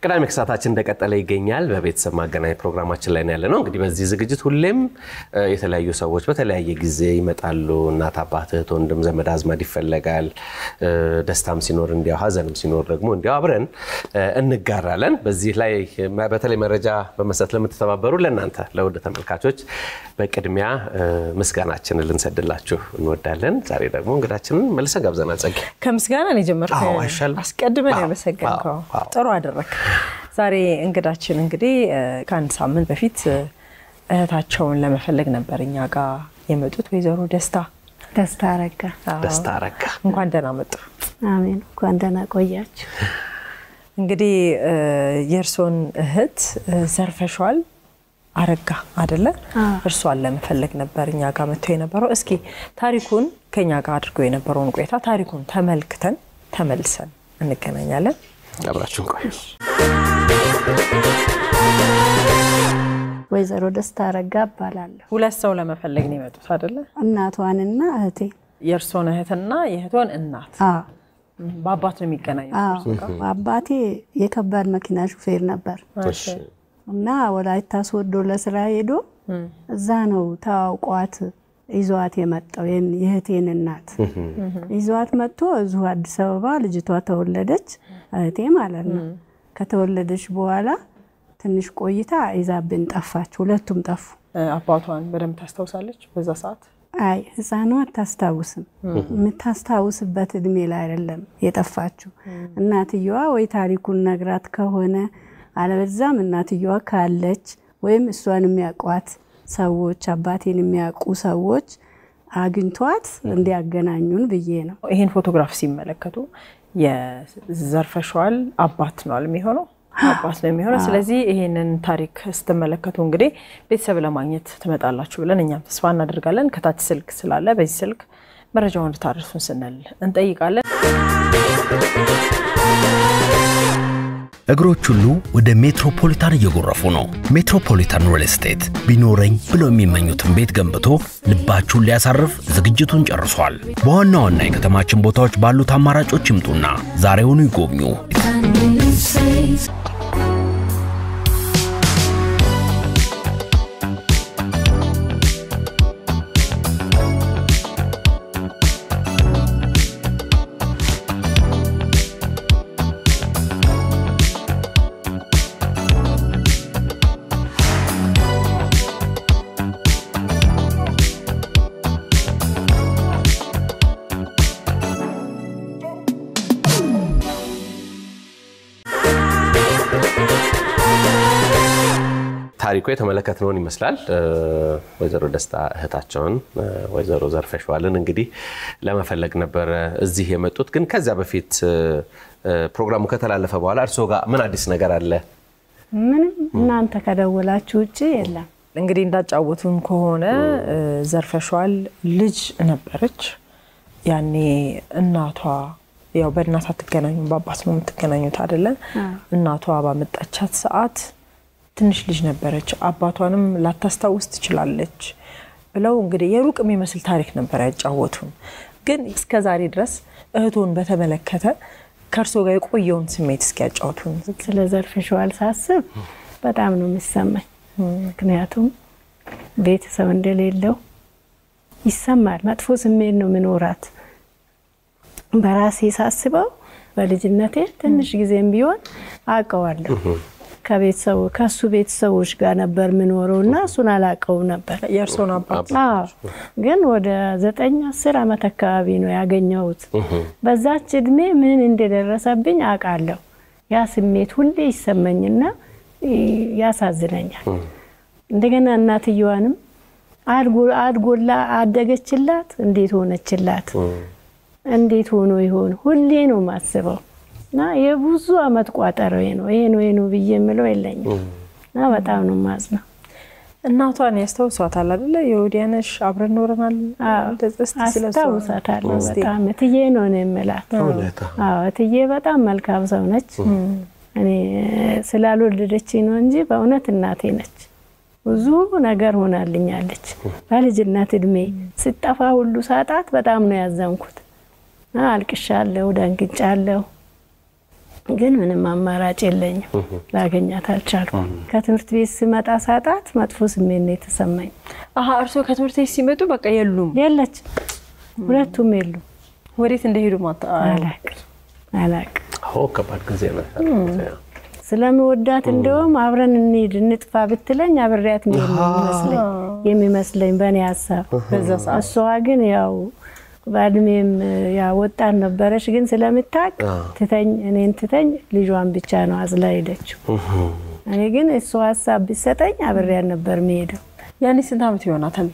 ቅዳሜ ከሰዓታችን እንደቀጠለ ይገኛል በቤተሰብ ማገናኝ ፕሮግራማችን ላይ ነው ያለነው እንግዲህ በዚህ ዝግጅት ሁሌም የተለያዩ ሰዎች በተለያየ ጊዜ ይመጣሉ እናት አባት እህት ወንድም ዘመድ አዝማድ ይፈልጋል ደስታም ሲኖር እንዲያው ሀዘንም ሲኖር ደግሞ እንዲያው አብረን እንጋራለን በዚህ ላይ በተለይ መረጃ በመስጠት ለምትተባበሩ ለእናንተ ለውድ ተመልካቾች በቅድሚያ ምስጋናችንን ልንሰድላችሁ እንወዳለን ዛሬ ደግሞ እንግዳችንን መልሰን ጋብዘናል ጸጋ ከምስጋና ነው ጀመርኩ አስቀድመን ያመሰግንከው ጥሩ አደረክ ዛሬ እንግዳችን እንግዲህ ከአንድ ሳምንት በፊት እህታቸውን ለመፈለግ ነበርኛ ጋር የመጡት ወይዘሮ ደስታ አረጋ እንኳን ደህና መጡ አሜን እንኳን ደህና ቆያችሁ እንግዲህ የርሶን እህት ዘርፈሻል አረጋ አይደለ እርሷን ለመፈለግ ነበርኛ ጋር መጥቶ የነበረው እስኪ ታሪኩን ከኛ ጋር አድርጎ የነበረውን ቆይታ ታሪኩን ተመልክተን ተመልሰን እንገናኛለን አብራችሁን ቆዩ ወይዘሮ ደስታ አረጋ ባላለሁ ሁለት ሰው ለመፈለግ ነው የመጡት አይደለ እናቷንና እህቴ የርሶን እህትና የእህቷን እናት በአባት ነው የሚገናኙት አባቴ የከባድ መኪና ሹፌር ነበር እና ወላይታ ሶዶ ለስራ ሄዶ እዛ ነው ታውቋት ይዟት የመጣው የእህቴን እናት ይዟት መጥቶ እዚሁ አዲስ አበባ ልጅቷ ተወለደች እህቴ ማለት ነው ከተወለደች በኋላ ትንሽ ቆይታ ይዛብን ጠፋች ሁለቱም ጠፉ አባቷን በደም ታስተውሳለች በዛ ሰዓት አይ ህፃኗ አታስታውስም የምታስታውስበት እድሜ ላይ አይደለም የጠፋችው እናትየዋ ወይ ታሪኩን ነግራት ከሆነ አለበዛም እናትየዋ ካለች ወይም እሷን የሚያቋት ሰዎች አባቴን የሚያቁ ሰዎች አግኝቷት እንዲያገናኙን ብዬ ነው ይሄን ፎቶግራፍ ሲመለከቱ የዘርፈሻል አባት ነው የሚሆነው አባት ነው የሚሆነው ስለዚህ ይሄንን ታሪክ ስትመለከቱ እንግዲህ ቤተሰብ ለማግኘት ትመጣላችሁ ብለን እኛም ተስፋ እናደርጋለን ከታች ስልክ ስላለ በዚህ ስልክ መረጃውን እንድታደርሱን ስንል እንጠይቃለን እግሮች ሁሉ ወደ ሜትሮፖሊታን እየጎረፉ ነው ሜትሮፖሊታን ሪል ስቴት ቢኖረኝ ብለው የሚመኙትን ቤት ገንብቶ ልባችሁን ሊያሳርፍ ዝግጅቱን ጨርሷል በዋና ዋና የከተማችን ቦታዎች ባሉት አማራጮች ይምጡና ዛሬውኑ ይጎብኙ ታሪኩ የተመለከትነውን ይመስላል ወይዘሮ ደስታ እህታቸውን ወይዘሮ ዘርፈሻልን እንግዲህ ለመፈለግ ነበር እዚህ የመጡት ግን ከዛ በፊት ፕሮግራሙ ከተላለፈ በኋላ እርሶ ጋር ምን አዲስ ነገር አለ ምንም እናንተ ከደወላችሁ ውጪ የለም እንግዲህ እንዳጫወቱን ከሆነ ዘርፈሻል ልጅ ነበረች ያኔ እናቷ ያው በእናቷ ተገናኙ በአባት ነው የምትገናኙት አይደለ እናቷ ባመጣቻት ሰዓት ትንሽ ልጅ ነበረች አባቷንም ላታስታውስ ትችላለች ብለው እንግዲህ የሩቅ የሚመስል ታሪክ ነበር ያጫወቱን ግን እስከ ዛሬ ድረስ እህቶን በተመለከተ ከርሶ ጋር የቆየውን ስሜት እስኪያጫውቱን ስለ ዘርፈሻል ሳስብ በጣም ነው የሚሰማኝ ምክንያቱም ቤተሰብ እንደሌለው ይሰማል መጥፎ ስሜት ነው ምኖራት በራሴ ሳስበው በልጅነቴ ትንሽ ጊዜም ቢሆን አቀዋለሁ ከቤተሰቡ ከሱ ቤተሰቦች ጋር ነበር ምኖረውና እሱን አላቀው ነበር የርሶን አባት ግን ወደ 9-10 አመት አካባቢ ነው ያገኘሁት በዛች እድሜ ምን እንደደረሰብኝ አቃለሁ ያ ስሜት ሁሌ ይሰማኝና ያሳዝነኛል እንደገና እናትየዋንም አድጎላ አደገችላት እንዴት ሆነችላት እንዴት ሆኖ ይሆን ሁሌ ነው ማስበው ና የብዙ አመት ቋጠረው ነው ይሄ ነው ብዬ የምለው የለኝም ና በጣም ነው ማዝነው እናቷን ያስተውሷታል አይደለ የወዲያነሽ አብረን ኖረናል አስተውሳታለሁ በጣም እትዬ ነው የምላት አዎ እትዬ በጣም መልካም ሰው ነች እኔ ስላልወለደች ነው እንጂ በእውነት እናቴ ነች ብዙ ነገር ሆናልኛለች በልጅነት እድሜ ስጠፋ ሁሉ ሳጣት በጣም ነው ያዘንኩት አልቅሻለሁ ደንግጫለሁ ግን ምንም አማራጭ የለኝም ላገኛት አልቻልኩም ከትምህርት ቤት ስመጣ ሳጣት መጥፎ ስሜት ነው የተሰማኝ እርሶ ከትምህርት ቤት ሲመጡ በቃ የለች ሁለቱም የሉም ወዴት እንደሄዱ አላቅ ከባድ ጊዜ ነው ስለምወዳት እንደውም አብረን እንሂድ እንጥፋ ብትለኝ አብሬያት ነው የሚመስለኝ በእኔ ሐሳብ በዛ ሰዓት እሷ ግን ያው ባድሜም ያው ወጣት ነበረች ግን ስለምታቅ እኔን ትተኝ ልጇን ብቻ ነው አዝላ ሄደችው እኔ ግን እሷ ሐሳብ ቢሰጠኝ አብሬያት ነበር የምሄደው ያኔ ስንት ዓመት ይሆናታል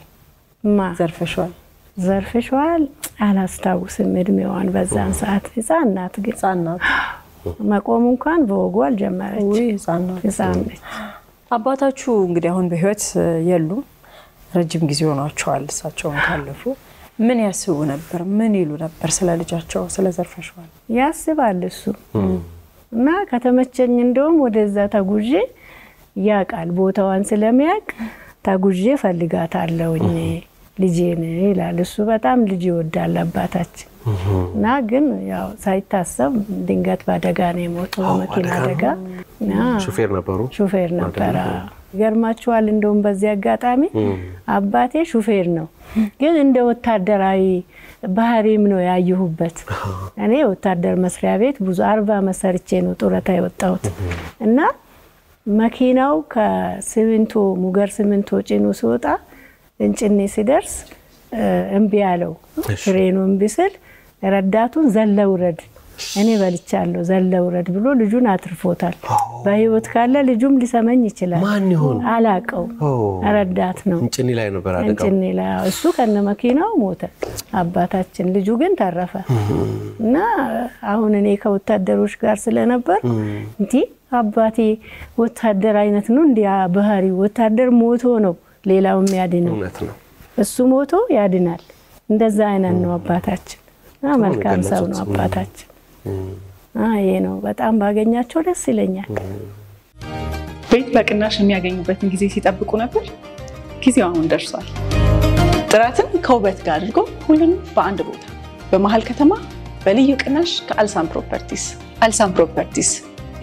ዘርፈሽዋል አላስታውስም እድሜዋን በዛን ሰዓት ህፃን ናት መቆም እንኳን በወጉ አልጀመረች ህፃን ነች አባታችሁ እንግዲህ አሁን በህይወት የሉም ረጅም ጊዜ ሆኗቸዋል እሳቸውን ካለፉ ምን ያስቡ ነበር ምን ይሉ ነበር ስለ ልጃቸው ስለ ዘርፈሽዋል ያስባል እሱ እና ከተመቸኝ እንደውም ወደዛ ተጉዤ ያቃል ቦታዋን ስለሚያቅ ተጉዤ ፈልጋታለሁኝ ልጄን ይላል እሱ በጣም ልጅ ይወዳል አባታችን እና ግን ያው ሳይታሰብ ድንገት ባደጋ ነው የሞተው መኪና አደጋ ሹፌር ነበረ ገርማችኋል እንደውም በዚህ አጋጣሚ አባቴ ሹፌር ነው ግን እንደ ወታደራዊ ባህሪም ነው ያዩሁበት እኔ ወታደር መስሪያ ቤት ብዙ 40 መሰርቼ ነው ጡረታ የወጣሁት እና መኪናው ከሲሚንቶ ሙገር ሲሚንቶ ጭኖ ሲወጣ እንጭኔ ሲደርስ እምቢ ያለው ፍሬኑን ቢስል ረዳቱን ዘለውረድ እኔ በልቻለሁ ዘለውረድ ብሎ ልጁን አትርፎታል በህይወት ካለ ልጁም ሊሰማኝ ይችላል ማን ይሁን አላቀው ረዳት ነው እንጭኔ ላይ ነበር አደጋው እንጭኔ ላይ እሱ ከነ መኪናው ሞተ አባታችን ልጁ ግን ተረፈ እና አሁን እኔ ከወታደሮች ጋር ስለነበር እንዴ አባቴ ወታደር አይነት ነው እንዴ ባህሪ ወታደር ሞቶ ነው ሌላው የሚያድነው እሱ ሞቶ ያድናል እንደዛ አይነት ነው አባታችን መልካም ሰው ነው አባታችን ይሄ ነው በጣም ባገኛቸው ደስ ይለኛል ቤት በቅናሽ የሚያገኙበትን ጊዜ ሲጠብቁ ነበር ጊዜው አሁን ደርሷል ጥራትን ከውበት ጋር አድርጎ ሁሉንም በአንድ ቦታ በመሃል ከተማ በልዩ ቅናሽ ከአልሳም ፕሮፐርቲስ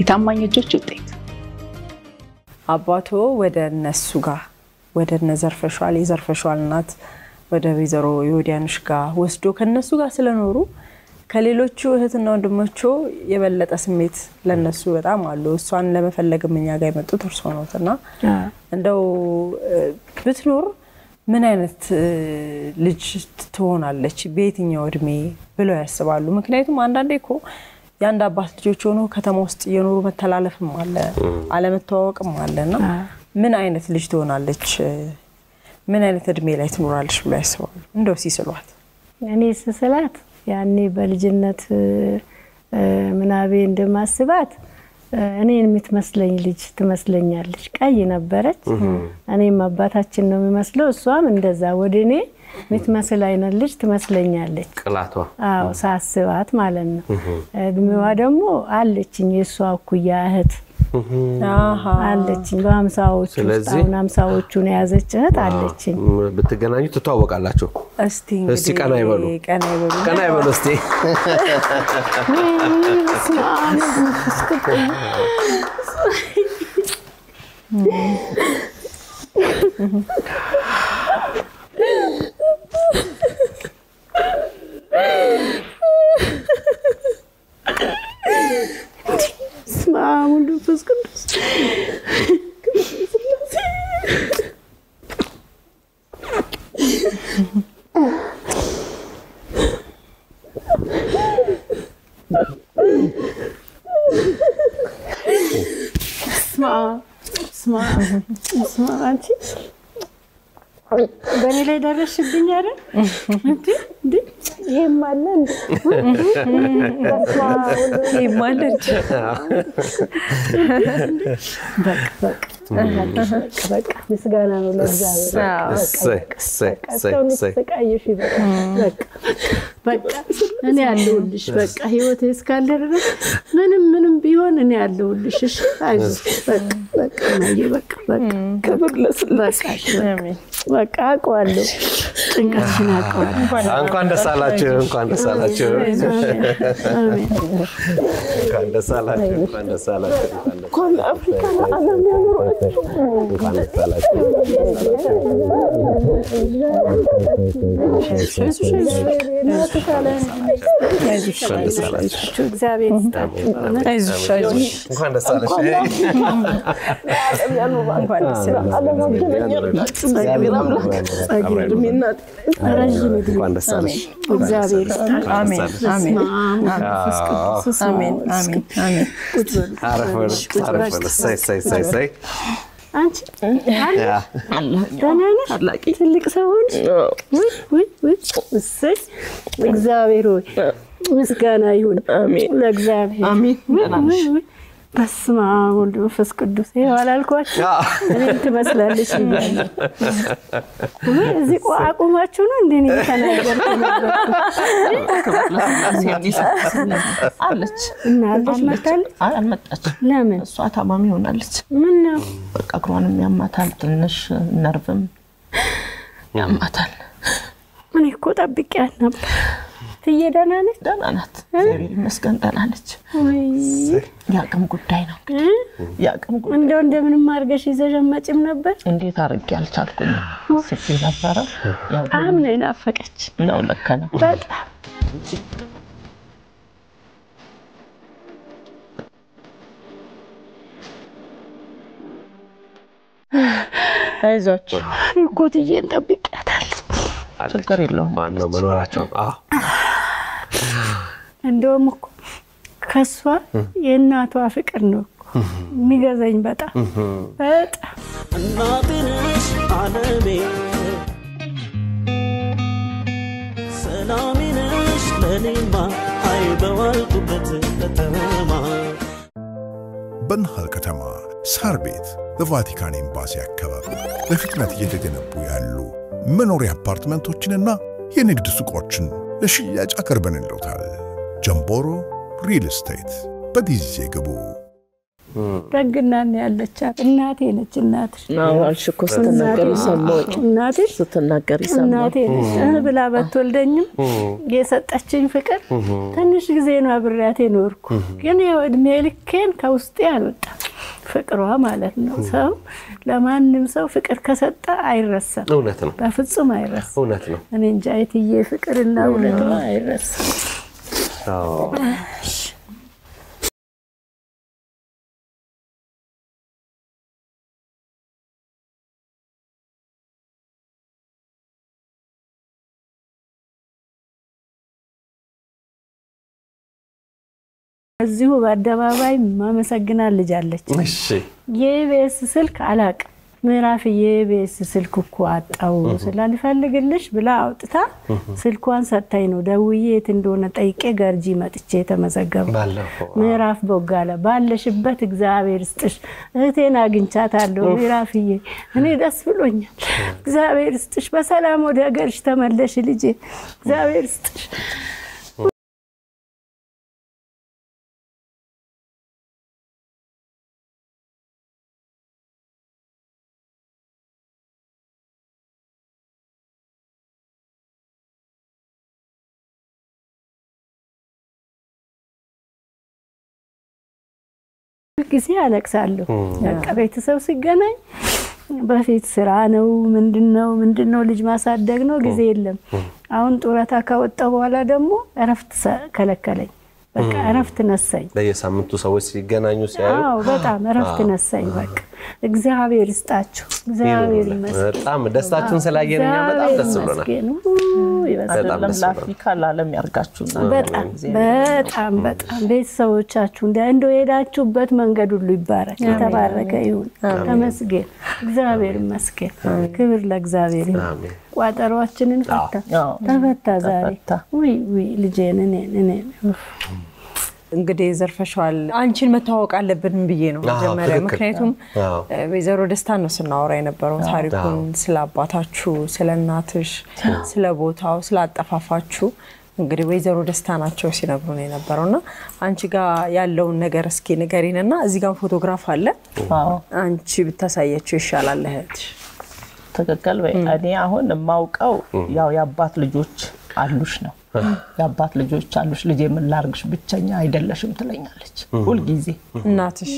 የታማኝ እጆች ውጤት አባቶ ወደ እነሱ ጋር ወደ ነዘርፈሽዋል የዘርፈሽዋል እናት ወደ ወይዘሮ ዮዲያንሽ ጋር ወስዶ ከነሱ ጋር ስለኖሩ ከሌሎቹ እህትና ወንድሞቹ የበለጠ ስሜት ለነሱ በጣም አሉ እሷን ለመፈለግ ምንኛ ጋር የመጡት እርሶ ነውና እንደው ብትኖር ምን አይነት ልጅ ትሆናለች በየትኛው እድሜ ብለው ያስባሉ ምክንያቱም አንዳንዴ እኮ ያንድ አባት ልጆች ሆኖ ከተማ ውስጥ የኖሩ መተላለፍም አለ አለመተዋወቅም አለና ምን አይነት ልጅ ትሆናለች ምን አይነት እድሜ ላይ ትኖራለች ብለው ያስባሉ እንደው ሲስሏት እኔ ስስላት ያኔ በልጅነት ምናቤ እንደማስባት እኔን የምትመስለኝ ልጅ ትመስለኛለች ቀይ ነበረች እኔም አባታችን ነው የሚመስለው እሷም እንደዛ ወደኔ የምትመስል አይነት ልጅ ትመስለኛለች ቅላቷ ሳስባት ማለት ነው እድሜዋ ደግሞ አለችኝ የሷ እኩያ እህት አለችኝ በ50ዎቹ አሁን 50ዎቹን ያዘች እህት አለችኝ ብትገናኙ ትተዋወቃላችሁ እስቲ ቀና ይበሉ እስቲ اسمع አንቺ በኔ ላይ ደረሽብኝ አይደል እንዴ ይማለን ይማለን በቃ በቃ ምስጋና ነው ለእግዚአብሔር ተቀየሽ በቃ እኔ ያለሁልሽ በቃ ህይወቴ እስካለ ድረስ ምንም ቢሆን እኔ ያለሁልሽ እሺ አይዞሽ በቃ ክብር ለስላሴ አሜን በቃ አውቀዋለሁ ጭንቀትሽን አውቀዋለሁ እንኳን ደስ አላችሁ እንኳን ደስ አላችሁ አፍሪካ ዓለም ያኖራችሁ እንኳን ደስ አላችሁ እግዚአብሔር ይስጣችሁ እንኳን ደስ አለሽ እንኳን ደስ አለሽ እግዚአብሔር ይስጣችሁ አሜን አሜን አሜን አሜን አሜን አረፈ ሳይ አንቺ ታላቂ ትልቅ ሰው ሆንሽ ወይ እሰይ እግዚአብሔር ሆይ ምስጋና ይሁን አሜን ለእግዚአብሔር አሜን በስመ አብ ወወልድ ወመንፈስ ቅዱስ ያላልኳችሁ እኔ ትመስላለሽ እዚህ አቁማችሁ ነው እንዴ ነው ተናገርኩ ነበር አለች እና አልመጣች ለምን እሷ ታማሚ ሆናለች ምን ነው በቃ እግሯንም ያማታል ትንሽ ነርቭም ያማታል እኔ እኮ ጠብቄያት ነበር ትየደና ነች ደህና ናት እግዚአብሔር ይመስገን ደህና ነች ያቅም ጉዳይ ነው ያቅም ጉዳይ እንደምንም አድርገሽ ይዘሽመጭም ነበር እንዴት አድርጌ አልቻልኩም ስፊ ነበር ያው አሁን ናፈቀች ነው ለካ ነው በጣም አይዞች እኮ ትዬን ጠብቄያታለሁ ችግር የለውም ማነው መኖራቸው እንደውም እኮ ከሷ የእናቷ ፍቅር ነው የሚገዛኝ በጣም እናትንሽ ዓለሜ ሰላምንሽ ለኔማ አይበዋልኩበት ከተማ በንሃል ከተማ ሳር ቤት በቫቲካን ኤምባሲ አካባቢ በፍጥነት እየተገነቡ ያሉ መኖሪያ አፓርትመንቶችንና የንግድ ሱቆችን ለሽያጭ አቀርበንልዎታል። ጀምቦሮ ሪል ስቴት በጊዜ ግቡ። ደግናን ያለቻት እናቴ ነች እናትሽ ነው አልሽኮ ስትናገሪ ሰማሁኝ እናትሽ ስትናገሪ ሰማሁኝ እናቴ ብላ በትወልደኝም የሰጠችኝ ፍቅር ትንሽ ጊዜ ነው አብሬያት ኖርኩ ግን የእድሜ ልኬን ከውስጤ አልወጣም ፍቅሯ ማለት ነው ሰው ለማንም ሰው ፍቅር ከሰጠ አይረሳም እውነት ነው በፍጹም አይረሳም እውነት ነው እኔ እንጃ አይትዬ ፍቅርና እውነት አይረሳም አዎ እዚሁ በአደባባይ ማመሰግናል ልጅ አለች እሺ የቤስ ስልክ አላቅ ምዕራፍ የቤስ ስልክ እኮ አጣው ስላልፈልግልሽ ብላ አውጥታ ስልኳን ሰጣኝ ነው ደውዬ የት እንደሆነ ጠይቄ ገርጂ መጥቼ ተመዘገበ ምዕራፍ ቦጋለ ባለሽበት እግዚአብሔር ይስጥሽ እህቴን አግኝቻታለሁ ምዕራፍዬ እኔ ደስ ብሎኛል እግዚአብሔር ይስጥሽ በሰላም ወደ ሀገርሽ ተመለሽ ልጄ እግዚአብሔር ይስጥሽ ጊዜ አለቅሳለሁ በቃ ቤተሰብ ሲገናኝ በፊት ስራ ነው ምንድነው ልጅ ማሳደግ ነው ጊዜ የለም አሁን ጡረታ ካወጣው በኋላ ደግሞ እረፍት ከለከለኝ በቃ እረፍት ነሳኝ ለየሳምንቱ ሰዎች ሲገናኙ ሲያዩ አዎ በጣም እረፍት ነሳኝ በቃ እግዚአብሔር ይስጣችሁ እግዚአብሔር ይመስገን በጣም ደስታችሁን ስላየን በጣም ደስ ብሎናል በጣም ለአፍሪካ ለዓለም ያርጋችሁና በጣም ቤተሰቦቻችሁ እንደው ሄዳችሁበት መንገድ ሁሉ ይባረክ የተባረከ ይሁን ተመስገን እግዚአብሔር ይመስገን ክብር ለእግዚአብሔር ይሁን ቋጠሯችንን ተፈታ ዛሬ ወይ ልጄን እኔ እንግዲህ ዘርፈሻል አንቺን መታወቅ አለብን ብዬ ነው መጀመሪያ ምክንያቱም ወይዘሮ ደስታ ነው ስናወራ የነበረው ታሪኩን ስለ አባታችሁ ስለ እናትሽ ስለ ቦታው ስለ አጠፋፋችሁ እንግዲህ ወይዘሮ ደስታ ናቸው ሲነግሩን የነበረውና አንቺ ጋር ያለው ነገር እስኪ ንገሪንና እዚህ ጋር ፎቶግራፍ አለ አንቺ ብታሳያችሁ ይሻላል እህት ተከከል ወይ እኔ አሁን ማውቀው ያው ያባት ልጆች አሉሽ ነው ያባት ልጆች አሉሽ ልጄ ምን ላርግሽ ብቻኛ አይደለሽም ትለኛለች ሁሉ ጊዜ እናትሽ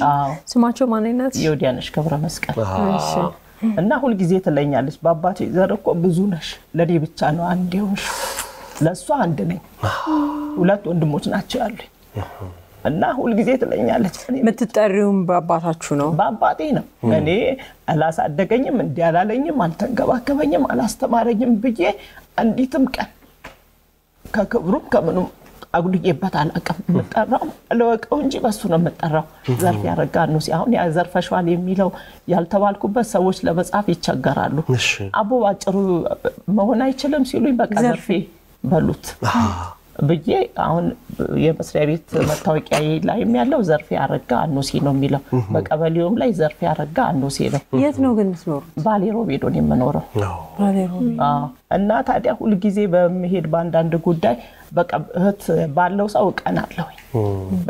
ስማቸው ማን እናት ይወዲያነሽ ክብረ መስቀል እሺ እና ሁሉ ጊዜ ትለኛለች ባባቴ ዘርኮ ብዙ ነሽ ለኔ ብቻ ነው አንድ ይሁንሽ ለሷ አንድ ነኝ ሁለት ወንድሞች ናቸው ያሉኝ እና ሁሉ ጊዜ ትለኛለች ምትጠሪውም ባባታችሁ ነው ባባቴ ነው እኔ አላሳደገኝም እንዲያላለኝም አልተንከባከበኝም አላስተማረኝም ብዬ አንዲትም ቀን ከክብሩም ከምኑም አጉልዬበት አላቀም መጣራው ለወቀው እንጂ በሱ ነው መጣራው ዘርፍ ያረጋኑ ሲአሁን ያ ዘርፈሻል የሚለው ያልተባልኩበት ሰዎች ለመጻፍ ይቸገራሉ አቦ ባጭሩ መሆን አይችልም ሲሉኝ በቃ ዘርፌ በሉት በየ አሁን የመስሪያ ቤት መታወቂያ ላይ ያለው ዘርፍ ያረጋ አኑሲ ነው የሚለው በቀበሌውም ላይ ዘርፍ ያረጋ አኑሲ ነው የት ነው ግን ምትኖር ባሌሮ ቤዶን የምኖረው ባሌሮ እና ታዲያ ሁሉ ጊዜ በመሄድ ባንዳንድ ጉዳይ በቃ እህት ባለው ሰው ቀናለሁ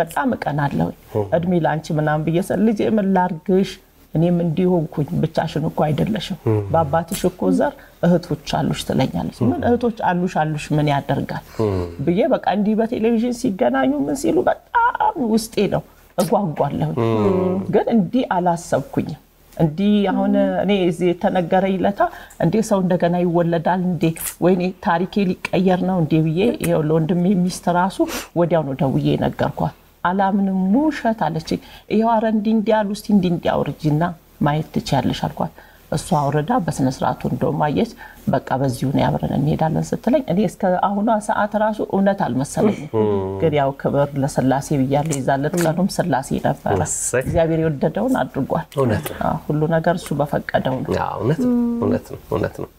በጣም ቀናለሁ እድሜ ላንቺ ምናም በየሰል ልጅ ምን ላርግሽ እኔም እንዲሆንኩኝ ብቻሽን እኮ አይደለሽም ባባትሽ እኮ ዘር እህቶች አሉሽ ትለኛለች ምን እህቶች አሉሽ ምን ያደርጋል በየ በቃ እንዲ በቴሌቪዥን ሲገናኙ ምን ሲሉ በጣም ውስጤ ነው እጓጓለሁ ግን እንዲ አላሰብኩኝ እንዲ አሁን እኔ እዚህ ተነገረኝ ለታ እንዴ ሰው እንደገና ይወለዳል እንዴ ወይኔ ታሪኬ ሊቀየር ነው እንዴ ብዬ ይሄው ለወንድሜ ሚስትራሱ ወዲያው ነው ደውዬ ነገርኳት አላምንም ሙሸት አለች ይሄው አረንዲ እንዲያሉ እስቲ እንዲያውርጂና ማየት ትቻለሽ አልኳት እሷ አውረዳ በስነ ስርዓቱ እንደማየች በቃ በዚሁ ነው ያብረን እንሄዳለን ስትለኝ እኔ እስከ አሁኗ ሰዓት ራሱ እውነት አልመሰለኝ ግን ያው ክብር ለስላሴ ብያለሁ ይዛለት ቀኑም ስላሴ ነበር እግዚአብሔር ይወደደውን አድርጓል ሁሉ ነገር እሱ በፈቀደው ነው እውነት ነው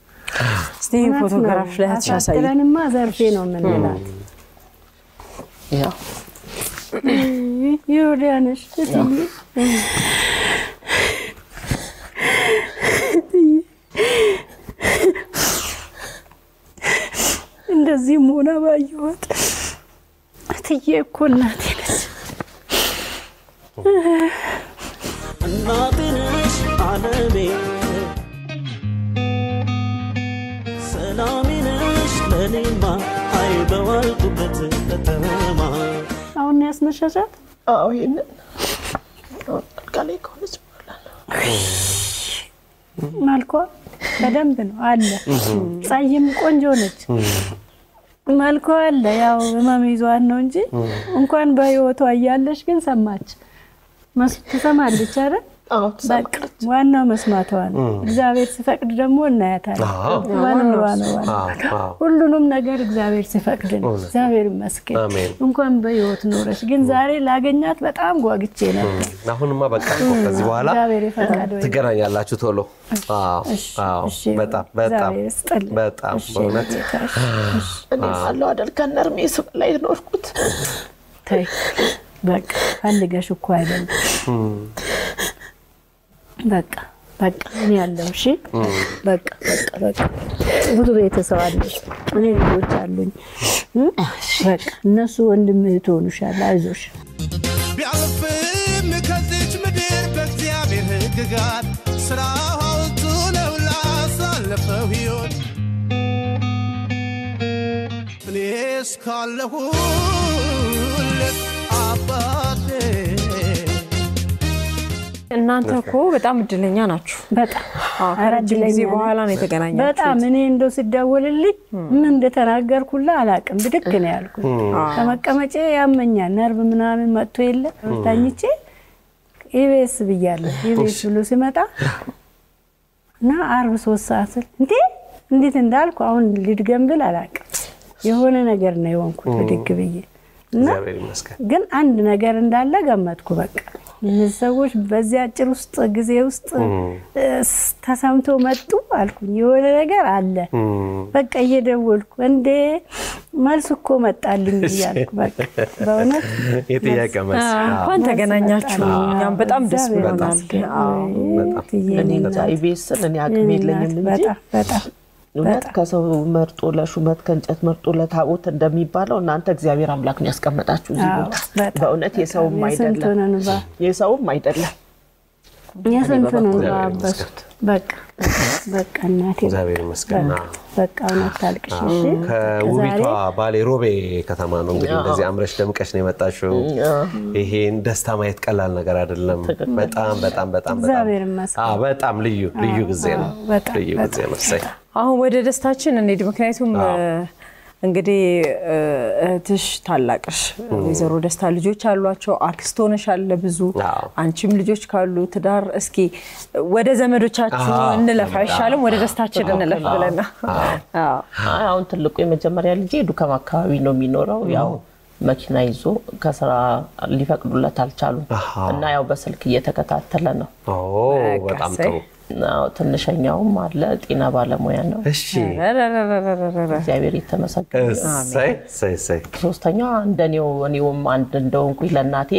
እስቲ ፎቶግራፍ ላይ ተሻሳይ ለንማ ዘርፌ ነው ምንላት ያው ይወዲያነሽ እንደዚህ ሞና ባየሁት እትዬ እኮ እናቴ ነች እናቴ ነሽ ዓለሜ ሰላሜ ነሽ ለኔማ አይበዋልኩበት ከተማ አሁን ያስነሻሻት ይሄን ካለ ኮንስ ማልኮ በደንብ ነው አለ ጻይም ቆንጆ ነች ማልኮ አለ ያው ማሚዟን ነው እንጂ እንኳን በህይወቷ ያያለሽ ግን ሰማች መስከሰማለች አይደል በቃ ዋናው መስማቷ ነው እግዚአብሔር ሲፈቅድ ደግሞ እናያታለን ሁሉንም ነገር እግዚአብሔር ሲፈቅድ ነው እግዚአብሔር ይመስገን እንኳን በህይወት ኖረሽ ግን ዛሬ ላገኛት በጣም ጓግቼ ነበር አሁንማ በቃ ከዚህ በኋላ እግዚአብሔር ይፈቅዳል ትገናኛላችሁ ቶሎ በጣም በእውነት እኔ አለው አይደል ከነርሜስ ላይ ኖርኩት ታይ በቃ ፈልገሽ እኮ አይደል በቃ እኔ ያለው እሺ በቃ ብዙ ቤተሰብ አለሽ እኔ ልጆች አሉኝ በቃ እነሱ ወንድም እህቶንሻል አይዞሽ ቢያልፍም ከዚች ምድር በእግዚአብሔር ሕግጋት ስራው ነው ላሳለፈው ሕይወት እኔስ ካለሁለት አባቴ እናንተ እኮ በጣም እድለኛ ናችሁ በጣም አረጅም ጊዜ በኋላ ነው የተገናኛችሁት በጣም እኔ እንደው ሲደወልልኝ ምን እንደተናገርኩላ አላቅም ብድክ ነው ያልኩት ከመቀመጬ ያመኛል ነርቭ ምናምን መጥቶ የለ ታኝቼ ኢቢኤስ ብያለሁ ኢቢኤስ ብሎ ሲመጣ እና 43 ሰዓት እንዴት እንዳልኩ አሁን ልድገም ብል አላቅም የሆነ ነገር ነው የሆንኩት ብድክ ብዬ እና ግን አንድ ነገር እንዳለ ገመትኩ በቃ ሰዎች በዚያ አጭር ውስጥ ጊዜ ውስጥ ተሰምቶ መጡ አልኩኝ የሆነ ነገር አለ በቃ እየደወልኩ እንዴ መልስ እኮ መጣልኝ ይያልኩ በቃ በእውነት የጥያቄ መልስ እንኳን ተገናኛችሁ እኛም በጣም ደስ ብሎናል እኔ ኢቢኤስን እኔ አቅም የለኝም እንጂ በጣም እውነት ከሰው መርጦ ለሹመት ከእንጨት መርጦ ለታቦት እንደሚባለው እናንተ እግዚአብሔር አምላክ ነው ያስቀመጣችሁ እዚህ ቦታ በእውነት የሰውም አይደለም የስንቱን ባበሱት በቃ እናቴ እግዚአብሔር ይመስገን በቃ እውነት ታልቅሽ እሺ ከውቢቷ ባሌ ሮቤ ከተማ ነው እንግዲህ እንደዚህ አምረሽ ደምቀሽ ነው የመጣሽው ይሄን ደስታ ማየት ቀላል ነገር አይደለም በጣም እግዚአብሔር ይመስገን በጣም ልዩ ጊዜ ነው ልዩ ጊዜ ነው አሁን ወደ ደስታችን እንዴት ምክንያቱም እንግዲህ እህትሽ ታላቅሽ ወይዘሮ ደስታ ልጆች አሏቸው አክስት ሆነሻል ለብዙ አንቺም ልጆች ካሉ ትዳር እስኪ ወደ ዘመዶቻችን እንለፍ አይሻልም ወደ ደስታችን እንለፍ ብለና አሁን ትልቁ የመጀመሪያ ልጅ ዱከም አካባቢ ነው የሚኖረው ያው መኪና ይዞ ከስራ ሊፈቅዱለት አልቻሉም እና ያው በስልክ እየተከታተለ ነው በጣም ጥሩ ነው ትንሽኛውም አለ ጤና ባለሙያ ነው እሺ እግዚአብሔር ይተመሰገነ አሜን ሳይ ሶስተኛ እንደኔውም አንድ እንደሆንኩ ለናቴ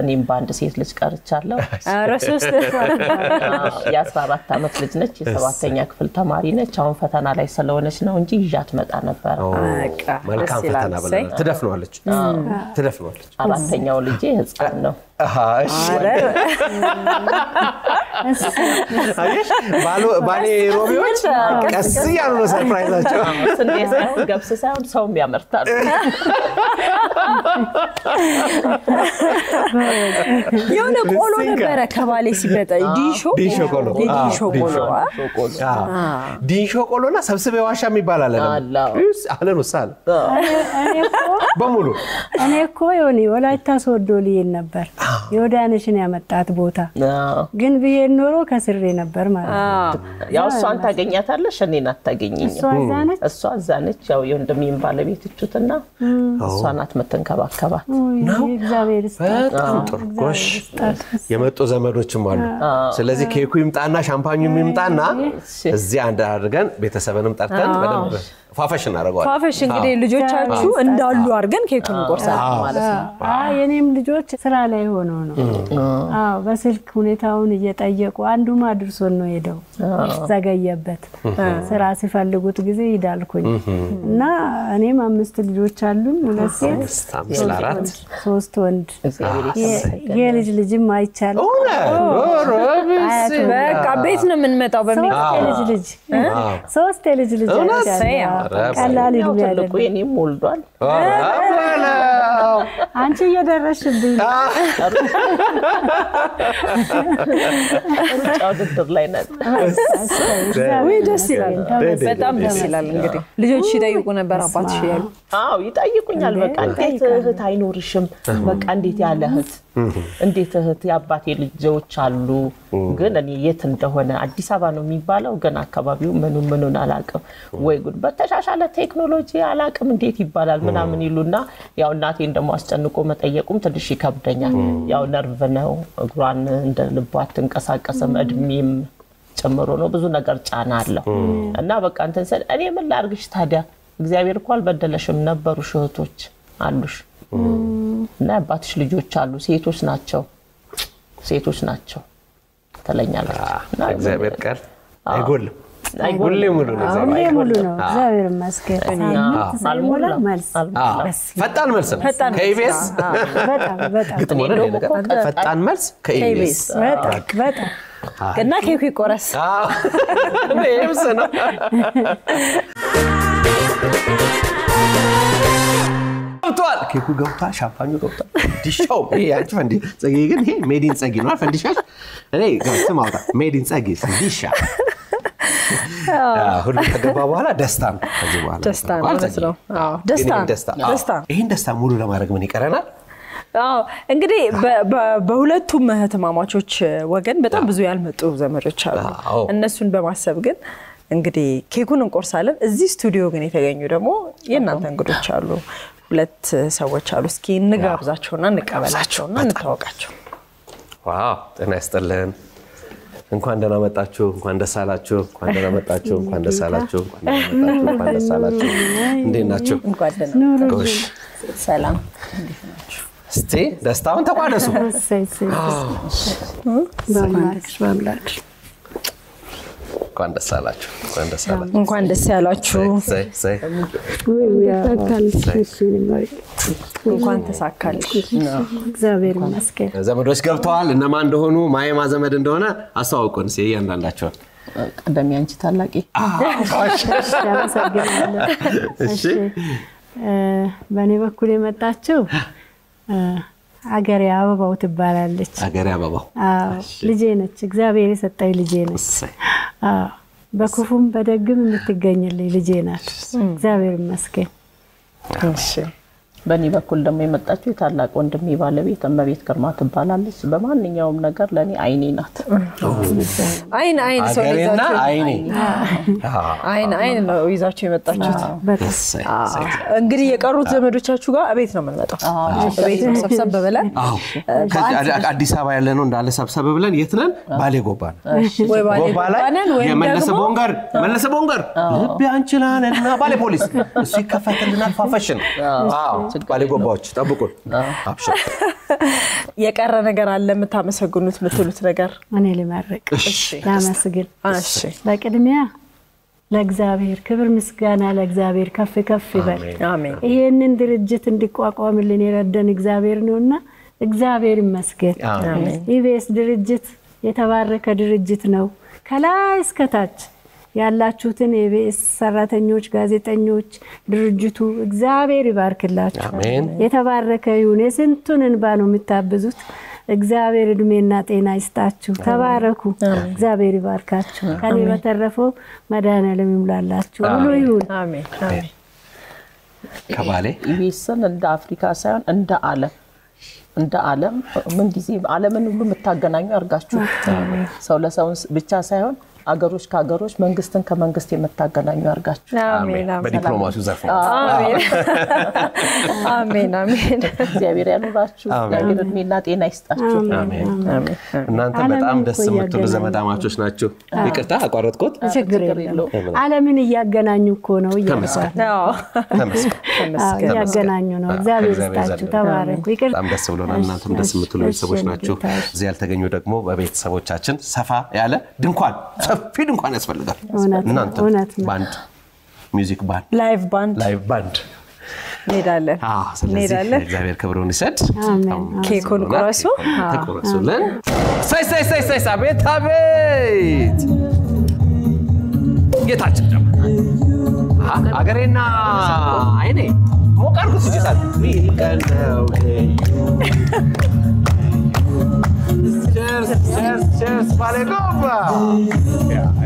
እኔም ባንድ ሴት ልጅ ቀርቻለሁ ሶስት የ14 አመት ልጅ ነች የ7ኛ ክፍል ተማሪ ነች አሁን ፈተና ላይ ስለሆነች ነው እንጂ ይዣት መጣ ነበር መልካም ፈተና ብለና ትደፍኗለች አራተኛው ልጄ ህፃን ነው እሺ ባሌ ሮቢዎች ቀስ ያሉ ነው ሰርፕራይዛቸው ስንዴሳው ገብስሳው ሰውም ያመርታል የሆነ ቆሎ ነበረ ከባሌ ሲመጣ ዲሾ ቆሎና ሰብስቤ ዋሻ የሚባል አለ ነው ሳል በሙሉ እኔ እኮ የሆነ ወላይታ ሶዶ ልይል ነበር የወዳነሽን ያመጣት ቦታ ግን ብዬን ኖሮ ከስሬ ነበር ማለት ያው እሷን ታገኛታለሽ እኔን አታገኘኝ እሷ ዛነች ያው የወንድሜን ባለቤት እጩትና እሷን አትመተንከባከባት ነው እግዚአብሔር በጣም ጥሩ ጎሽ የመጡ ዘመዶችም አሉ ስለዚህ ኬኩ ይምጣና ሻምፓኙ ይምጣና እዚህ አንድ አድርገን ቤተሰብንም ጠርተን በደንብ ፋፋሽ እናረጋለን ፋፋሽ እንግዲህ ልጆቻችሁ እንዳሉ አርገን ኬኩን እንቆርሳለን ማለት ነው የኔም ልጆች ስራ ላይ ሆነው ነው በስልክ ሁኔታውን እየጠየቁ አንዱም አድርሶን ነው ሄደው ዘገየበት ስራ ሲፈልጉት ጊዜ ይዳልኩኝ እና እኔም 5 ልጆች አሉን 2 ሴት 3 ወንድ የልጅም አይቻልም በቃ ቤት ነው የምንመጣው በሚል ልጅ 3 ልጅ ቀላል ይሉኛል የኔም ወልዷል አንቺ እየደረሽብኝ ውድድር ላይ ነጥ ወይ ደስ ይላል በጣም ደስ ይላል እንግዲህ ልጆች ይጠይቁ ነበር አባትሽ ያሉ ይጠይቁኛል በቃ እንዴት እህት አይኖርሽም በቃ እንዴት ያለ እንዴት እህት ያባቴ ልጆች አሉ ግን እኔ የት እንደሆነ አዲስ አበባ ነው የሚባለው ግን አካባቢው ምኑን አላቅም ወይ ጉድ በተሻሻለ ቴክኖሎጂ አላቅም እንዴት ይባላል ምናምን ይሉና ያው እናቴ እንደማስጨንቆ መጠየቁም ትንሽ ይከብደኛል ያው ነርቭ ነው እግሯን እንደ ልቧ ተንቀሳቀሰም እድሜም ጨምሮ ነው ብዙ ነገር ጫና አለው እና በቃ እንትን ሰል እኔ ምን ላርግሽ ታዲያ እግዚአብሔር እኮ አልበደለሽም ነበሩ እህቶች አሉሽ እና አባትሽ ልጆች አሉ ሴቶች ናቸው ተለኛለች እና እግዚአብሔር ቃል አይጎልም ሁሌ ሙሉ ነው እግዚአብሔር ይመስገን ሳይሞላ መልስ ፈጣን መልስ ከኢቢኤስ በጣም ፈጣን መልስ ከኢቢኤስ በጣም እና ኬኩ ይቆረስ እኔምስ ነው ገብቷል ኬኩ ገብቷል ሻምፓኙ ገብቷል ዲሻው ያንቺ ፈንዲ ጸጊ ግን ይሄ ሜዲን ጸጊ ነው ፈንዲሻሽ እኔ ገብተህ ማውጣ ሜዲን ጸጊ ፈንዲሻ ሁሉ ከገባ በኋላ ደስታ ነው ከዚህ በኋላ ደስታ ነው ደስታ ይሄን ደስታ ሙሉ ለማድረግ ምን ይቀረናል እንግዲህ በሁለቱም እህትማማቾች ወገን በጣም ብዙ ያልመጡ ዘመዶች አሉ እነሱን በማሰብ ግን እንግዲህ ኬኩን እንቆርሳለን እዚህ ስቱዲዮ ግን የተገኙ ደግሞ የእናንተ እንግዶች አሉ 2 ሰዎች አሉ እስኪ እንጋብዛቸውና እንቀበላቸውና እንታወቃቸው ዋው ጤና ይስጥልን እንኳን ደህና መጣችሁ እንኳን ደስ አላችሁ እንኳን ደህና መጣችሁ እንኳን ደስ አላችሁ እንኳን ደስ አላችሁ እንዴት ናችሁ እንኳን ደህና ጎሽ ሰላም እንዴት ናችሁ እስቲ ደስታውን ተቋደሱ በማምላክ እንኳን ደስ አላችሁ እንኳን ደስ ያላችሁ እንኳን ተሳካልሽ እግዚአብሔር ይመስገን ዘመዶች ገብተዋል እነማን እንደሆኑ ማየማ ዘመድ እንደሆነ አስተዋውቁን እስኪ እያንዳንዳቸው ቀደም ያንቺ ታላቂ እሺ በኔ በኩል የመጣችው አገሬ አበባው ትባላለች አገሬ አበባው ልጄ ነች እግዚአብሔር የሰጠኝ ልጄ ነች በክፉም በደግም የምትገኝልኝ ልጄ ናት እግዚአብሔር ይመስገን እሺ በእኔ በኩል ደግሞ የመጣችው የታላቅ ወንድሜ ባለቤት እመቤት ግርማ ትባላለች በማንኛውም ነገር ለኔ አይኔ ናት አይን ሰው አገሬና አይን ነው ይዛችሁ የመጣችሁት እንግዲህ የቀሩት ዘመዶቻችሁ ጋር አቤት ነው የምንመጣው አቤት ሰብሰብ ብለን አዲስ አበባ ያለ ነው እንዳለ ሰብሰብ ብለን የት ነን ባሌ ጎባን ወይ ባሌ ጎባንን ወይ መለሰ ቦንገር ልብ ያንችላልና ባሌ ፖሊስ እሱ ይከፈትልናል ፋፈሽን ባሌ ጎባዎች ጠብቁን አብሽር የቀረ ነገር አለ የምታመሰግኑት የምትሉት ነገር እኔ ልመርቅ ላመስግን እሺ በቅድሚያ ለእግዚአብሔር ክብር ምስጋና ለእግዚአብሔር ከፍ ይበል አሜን ይሄንን ድርጅት እንዲቋቋምልን የረዳን እግዚአብሔር ነውና እግዚአብሔር ይመስገን አሜን ኢቢኤስ ድርጅት የተባረከ ድርጅት ነው ከላይ እስከ ታች ያላችሁትን ኢቢኤስ ሰራተኞች ጋዜጠኞች ድርጅቱ እግዚአብሔር ይባርክላችሁ አሜን የተባረከ ይሁን የስንቱን እንባ ነው የምታብዙት እግዚአብሔር እድሜና ጤና ይስጣችሁ ተባረኩ እግዚአብሔር ይባርካችሁ ከኔ በተረፈው መድኃኔዓለም ይሙላላችሁ ሁሉ ይሁን አሜን ከባሌ ኢቢኤስን እንደ አፍሪካ ሳይሆን እንደ ዓለም ምን ጊዜ ዓለምን ሁሉ የምታገናኙ አርጋችሁ ሰው ለሰው ብቻ ሳይሆን አገሮች ካገሮች መንግስትን ከመንግስት የምታገናኙ አርጋችሁ አሜን በዲፕሎማሲው ዘርፍ አሜን እግዚአብሔር ያኑራችሁ እግዚአብሔር እድሜና ጤና ይስጣችሁ አሜን እናንተ በጣም ደስ የምትሉ ዘመዳማቾች ናችሁ ይቅርታ አቋረጥኩት ችግር የለም ዓለምን እያገናኙ እኮ ነው እያገናኙ ነው እግዚአብሔር ይስጣችሁ ተባረኩ ይቅርታ በጣም ደስ ብሎናል እናንተም ደስ የምትሉ ቤተሰቦች ናችሁ እዚህ ያልተገኙ ደግሞ በቤተሰቦቻችን ሰፋ ያለ ድንኳን ሰፊ ድንኳን ያስፈልጋል እናንተ ባንድ ሚውዚክ ባንድ ላይቭ ባንድ ኔዳለን እግዚአብሔር ክብሩን ይሰጥ ኬኩን ቆራሱ ተቆራሱልን ሳይ አቤት ጌታችን ደግሞ አገሬና አይኔ ሞቀርኩት ይችላል ሚቀነው Cheers, Vale Goba! Yeah.